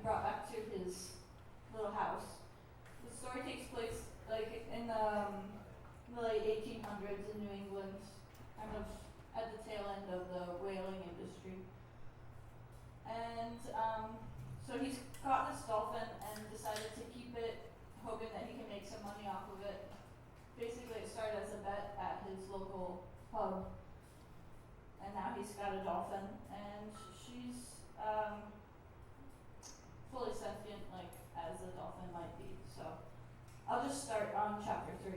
and brought back to his little house. The story takes place like in the late 1800s in New England, kind of at the tail end of the whaling industry. And so he's caught this dolphin and decided to keep it, hoping that he can make some money off of it. Basically, it started as a bet at his local pub, and now he's got a dolphin, and she's fully sentient, like as a dolphin might be. So I'll just start on chapter 3.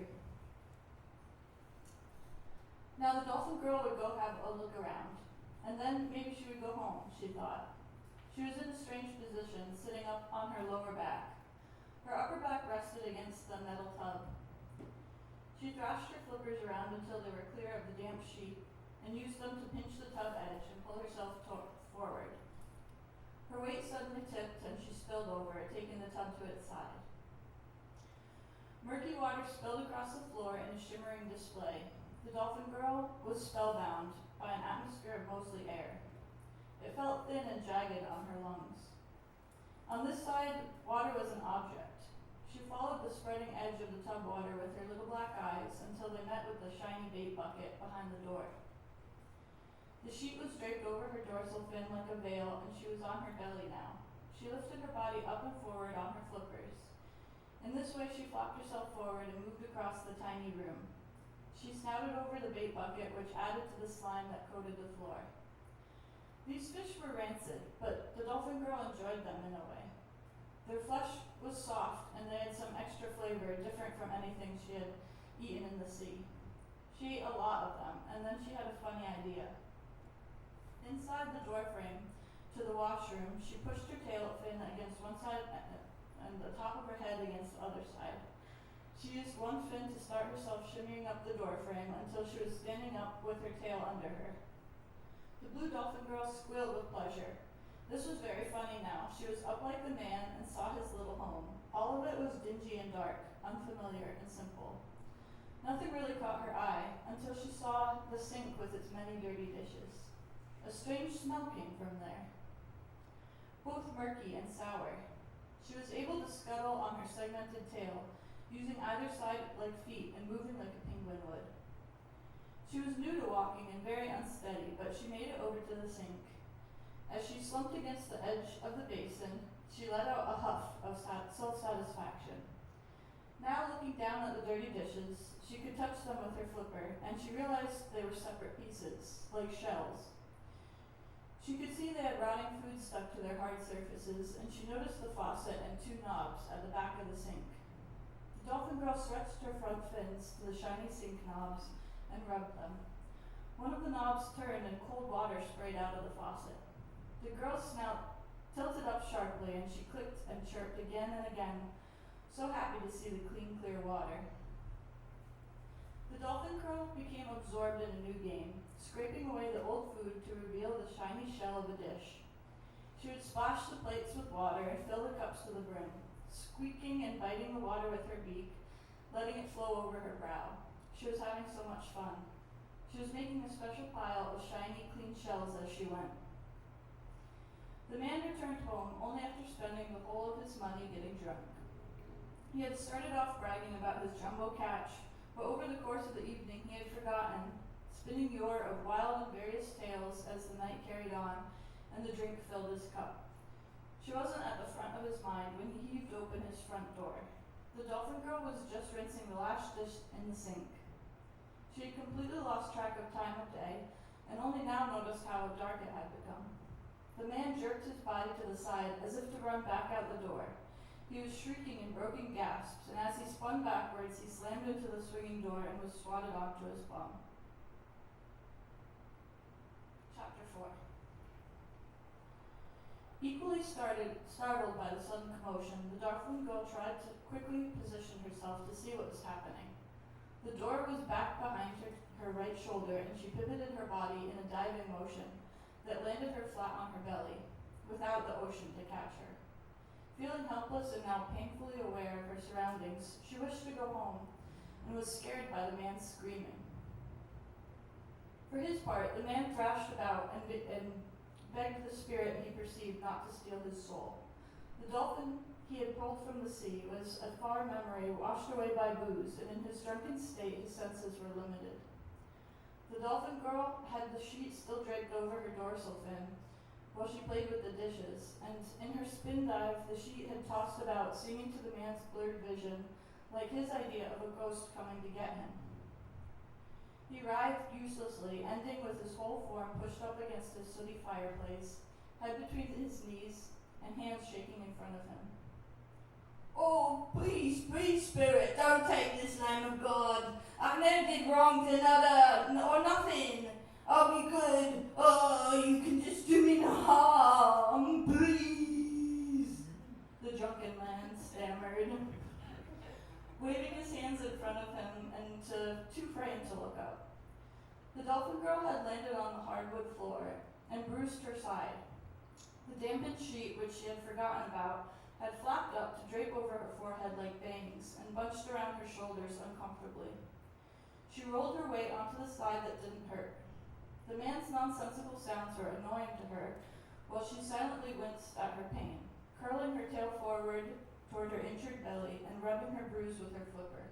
Now the dolphin girl would go have a look around, and then maybe she would go home, she thought. She was in a strange position, sitting up on her lower back. Her upper back rested against the metal tub. She thrashed her flippers around until they were clear of the damp sheet, and used them to pinch the tub edge and pull herself forward. Her weight suddenly tipped, and she spilled over, taking the tub to its side. Murky water spilled across the floor in a shimmering display. The dolphin girl was spellbound by an atmosphere of mostly air. It felt thin and jagged on her lungs. On this side, water was an object. She followed the spreading edge of the tub water with her little black eyes until they met with the shiny bait bucket behind the door. The sheet was draped over her dorsal fin like a veil, and she was on her belly now. She lifted her body up and forward on her flippers. In this way, she flopped herself forward and moved across the tiny room. She snouted over the bait bucket, which added to the slime that coated the floor. These fish were rancid, but the dolphin girl enjoyed them in a way. Their flesh was soft, and they had some extra flavor different from anything she had eaten in the sea. She ate a lot of them, and then she had a funny idea. Inside the doorframe to the washroom, she pushed her tail fin against one side and the top of her head against the other side. She used one fin to start herself shimmying up the doorframe until she was standing up with her tail under her. The blue dolphin girl squealed with pleasure. This was very funny now. She was up like the man and saw his little home. All of it was dingy and dark, unfamiliar and simple. Nothing really caught her eye until she saw the sink with its many dirty dishes. A strange smell came from there, both murky and sour. She was able to scuttle on her segmented tail, using either side like feet and moving like a penguin would. She was new to walking and very unsteady, but she made it over to the sink. As she slumped against the edge of the basin, she let out a huff of self-satisfaction. Now, looking down at the dirty dishes, she could touch them with her flipper, and she realized they were separate pieces, like shells. She could see they had rotting food stuck to their hard surfaces, and she noticed the faucet and 2 knobs at the back of the sink. The dolphin girl stretched her front fins to the shiny sink knobs and rubbed them. One of the knobs turned and cold water sprayed out of the faucet. The girl's snout tilted up sharply, and she clicked and chirped again and again, so happy to see the clean, clear water. The dolphin girl became absorbed in a new game, scraping away the old food to reveal the shiny shell of a dish. She would splash the plates with water and fill the cups to the brim, squeaking and biting the water with her beak, letting it flow over her brow. She was having so much fun. She was making a special pile of shiny, clean shells as she went. The man returned home only after spending the whole of his money getting drunk. He had started off bragging about his jumbo catch, but over the course of the evening he had forgotten, spinning yore of wild and various tales as the night carried on and the drink filled his cup. She wasn't at the front of his mind when he heaved open his front door. The dolphin girl was just rinsing the last dish in the sink. She had completely lost track of time of day, and only now noticed how dark it had become. The man jerked his body to the side as if to run back out the door. He was shrieking in broken gasps, and as he spun backwards, he slammed into the swinging door and was swatted onto his bum. Chapter 4. Equally startled by the sudden commotion, the dolphin girl tried to quickly position herself to see what was happening. The door was back behind her right shoulder, and she pivoted her body in a diving motion that landed her flat on her belly, without the ocean to catch her. Feeling helpless and now painfully aware of her surroundings, she wished to go home and was scared by the man's screaming. For his part, the man thrashed about and begged the spirit he perceived not to steal his soul. The dolphin he had pulled from the sea was a far memory washed away by booze, and in his drunken state his senses were limited. The dolphin girl had the sheet still draped over her dorsal fin while she played with the dishes, and in her spin dive the sheet had tossed about, seeming to the man's blurred vision like his idea of a ghost coming to get him. He writhed uselessly, ending with his whole form pushed up against his sooty fireplace, head between his knees, and hands shaking in front of him. "Oh, please, please, Spirit, don't take this Lamb of God. I never did wrong to another, or nothing. I'll be good. Oh, you can just do me no harm, please," the drunken man stammered, waving his hands in front of him and too frightened to look up. The dolphin girl had landed on the hardwood floor and bruised her side. The dampened sheet, which she had forgotten about, had flapped up to drape over her forehead like bangs and bunched around her shoulders uncomfortably. She rolled her weight onto the side that didn't hurt. The man's nonsensical sounds were annoying to her, while she silently winced at her pain, curling her tail forward toward her injured belly and rubbing her bruise with her flipper.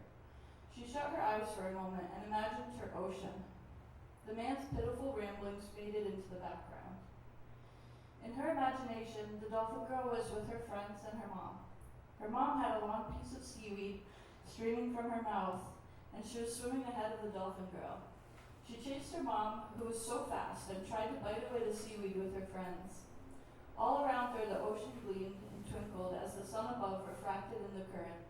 She shut her eyes for a moment and imagined her ocean. The man's pitiful ramblings faded into the background. In her imagination, the dolphin girl was with her friends and her mom. Her mom had a long piece of seaweed streaming from her mouth, and she was swimming ahead of the dolphin girl. She chased her mom, who was so fast, and tried to bite away the seaweed with her friends. All around her, the ocean gleamed and twinkled as the sun above refracted in the current.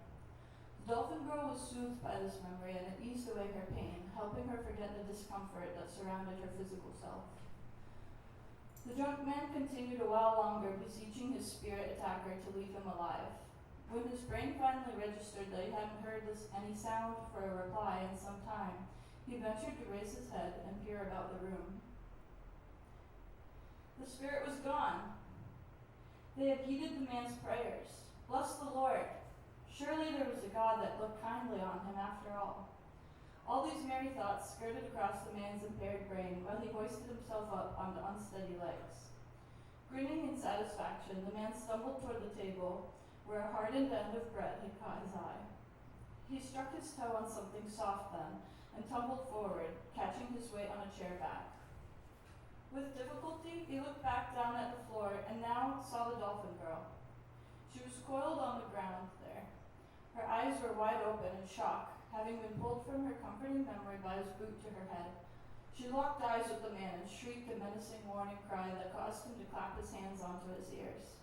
The dolphin girl was soothed by this memory, and it eased away her pain, helping her forget the discomfort that surrounded her physical self. The drunk man continued a while longer, beseeching his spirit attacker to leave him alive. When his brain finally registered that he hadn't heard any sound for a reply in some time, he ventured to raise his head and peer about the room. The spirit was gone. They had heeded the man's prayers. Bless the Lord. Surely there was a God that looked kindly on him after all. All these merry thoughts skirted across the man's impaired brain while he hoisted himself up onto unsteady legs. Grinning in satisfaction, the man stumbled toward the table where a hardened end of bread had caught his eye. He struck his toe on something soft then and tumbled forward, catching his weight on a chair back. With difficulty, he looked back down at the floor and now saw the dolphin girl. She was coiled on the ground there. Her eyes were wide open in shock, having been pulled from her comforting memory by his boot to her head. She locked eyes with the man and shrieked a menacing warning cry that caused him to clap his hands onto his ears.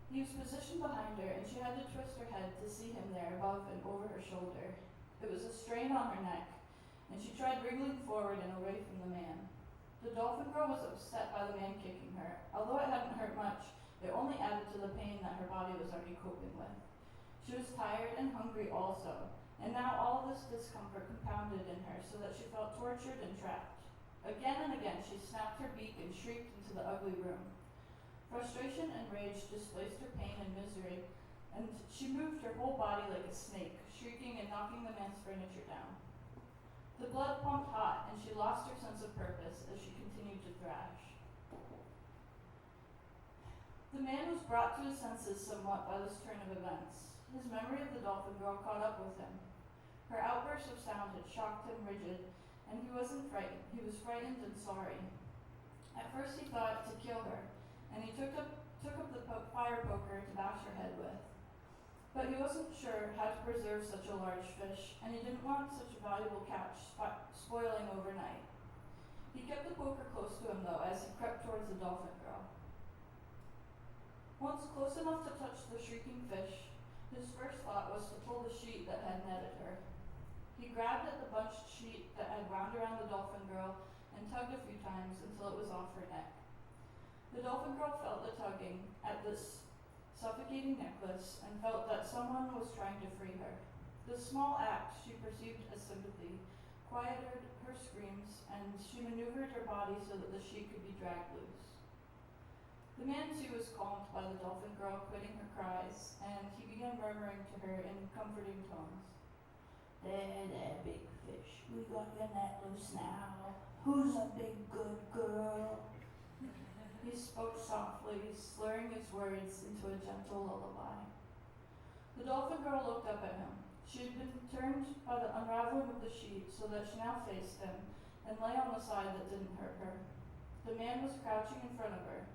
He was positioned behind her, and she had to twist her head to see him there above and over her shoulder. It was a strain on her neck, and she tried wriggling forward and away from the man. The dolphin girl was upset by the man kicking her. Although it hadn't hurt much, it only added to the pain that her body was already coping with. She was tired and hungry also, and now all this discomfort compounded in her so that she felt tortured and trapped. Again and again she snapped her beak and shrieked into the ugly room. Frustration and rage displaced her pain and misery, and she moved her whole body like a snake, shrieking and knocking the man's furniture down. The blood pumped hot, and she lost her sense of purpose as she continued to thrash. The man was brought to his senses somewhat by this turn of events. His memory of the dolphin girl caught up with him. Her outburst of sound had shocked him rigid, and he wasn't frightened. He was frightened and sorry. At first he thought to kill her, and he took up the fire poker to bash her head with. But he wasn't sure how to preserve such a large fish, and he didn't want such a valuable catch spoiling overnight. He kept the poker close to him, though, as he crept towards the dolphin girl. Once close enough to touch the shrieking fish, his first thought was to pull the sheet that had netted her. He grabbed at the bunched sheet that had wound around the dolphin girl and tugged a few times until it was off her neck. The dolphin girl felt the tugging at this suffocating necklace and felt that someone was trying to free her. The small act she perceived as sympathy quieted her screams, and she maneuvered her body so that the sheet could be dragged loose. The man, too, was calmed by the dolphin girl quitting her cries, and he began murmuring to her in comforting tones. There, big fish. We got your net loose now. Who's a big good girl? he spoke softly, slurring his words into a gentle lullaby. The dolphin girl looked up at him. She had been turned by the unraveling of the sheet so that she now faced him and lay on the side that didn't hurt her. The man was crouching in front of her.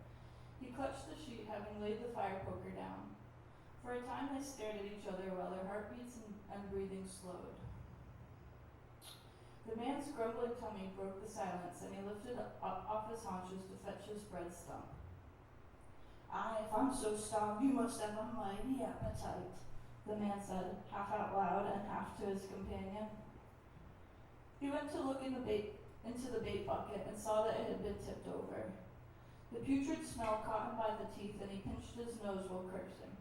He clutched the sheet, having laid the fire poker down. For a time they stared at each other while their heartbeats and breathing slowed. The man's grumbling tummy broke the silence, and he lifted up off his haunches to fetch his bread stump. If I'm so starved, you must have a mighty appetite, the man said, half out loud and half to his companion. He went to look into the bait bucket and saw that it had been tipped over. The putrid smell caught him by the teeth, and he pinched his nose while cursing.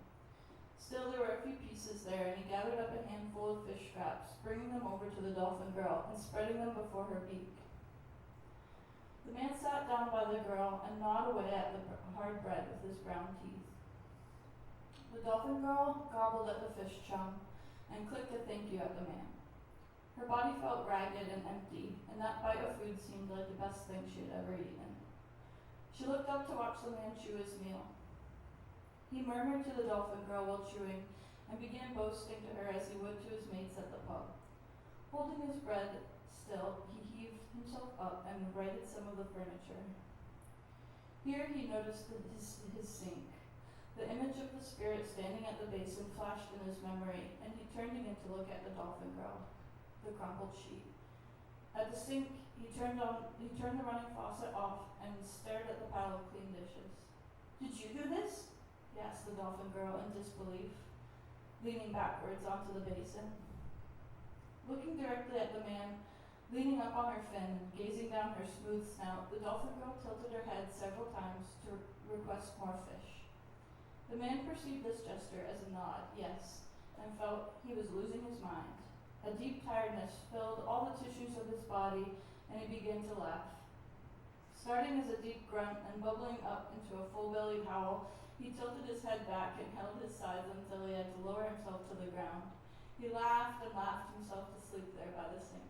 Still, there were a few pieces there, and he gathered up a handful of fish scraps, bringing them over to the dolphin girl and spreading them before her beak. The man sat down by the girl and gnawed away at the hard bread with his brown teeth. The dolphin girl gobbled at the fish chum and clicked a thank you at the man. Her body felt ragged and empty, and that bite of food seemed like the best thing she had ever eaten. She looked up to watch the man chew his meal. He murmured to the dolphin girl while chewing and began boasting to her as he would to his mates at the pub. Holding his bread still, he heaved himself up and righted some of the furniture. Here he noticed his sink. The image of the spirit standing at the basin flashed in his memory, and he turned again to look at the dolphin girl, the crumpled sheet. At the sink, he turned the running faucet off and stared at the pile of clean dishes. Did you do this? He asked the dolphin girl in disbelief, leaning backwards onto the basin. Looking directly at the man, leaning up on her fin, gazing down her smooth snout, the dolphin girl tilted her head several times to request more fish. The man perceived this gesture as a nod, yes, and felt he was losing his mind. A deep tiredness filled all the tissues of his body, and he began to laugh. Starting as a deep grunt and bubbling up into a full-bellied howl, he tilted his head back and held his sides until he had to lower himself to the ground. He laughed and laughed himself to sleep there by the sink.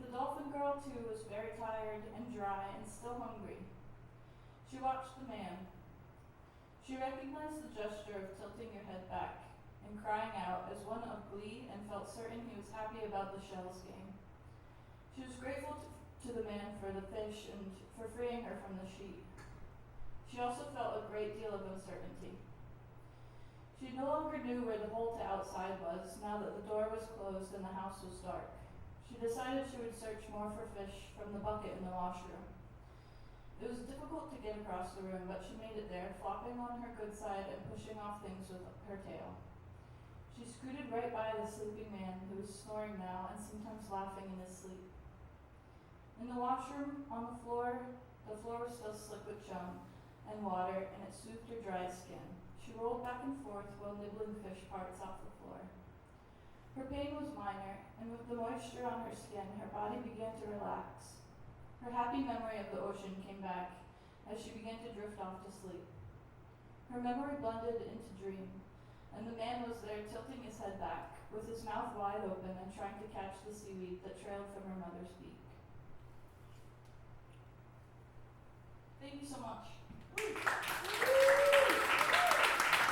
The dolphin girl, too, was very tired and dry and still hungry. She watched the man. She recognized the gesture of tilting your head back and crying out as one of glee, and felt certain he was happy about the shells game. She was grateful to the man for the fish and for freeing her from the sheet. She also felt a great deal of uncertainty. She no longer knew where the hole to outside was, now that the door was closed and the house was dark. She decided she would search more for fish from the bucket in the washroom. It was difficult to get across the room, but she made it there, flopping on her good side and pushing off things with her tail. She scooted right by the sleeping man, who was snoring now and sometimes laughing in his sleep. In the washroom, on the floor was still slick with chum and water, and it soothed her dry skin. She rolled back and forth while nibbling fish parts off the floor. Her pain was minor, and with the moisture on her skin, her body began to relax. Her happy memory of the ocean came back as she began to drift off to sleep. Her memory blended into dream, and the man was there tilting his head back, with his mouth wide open and trying to catch the seaweed that trailed from her mother's beak. Thank you so much.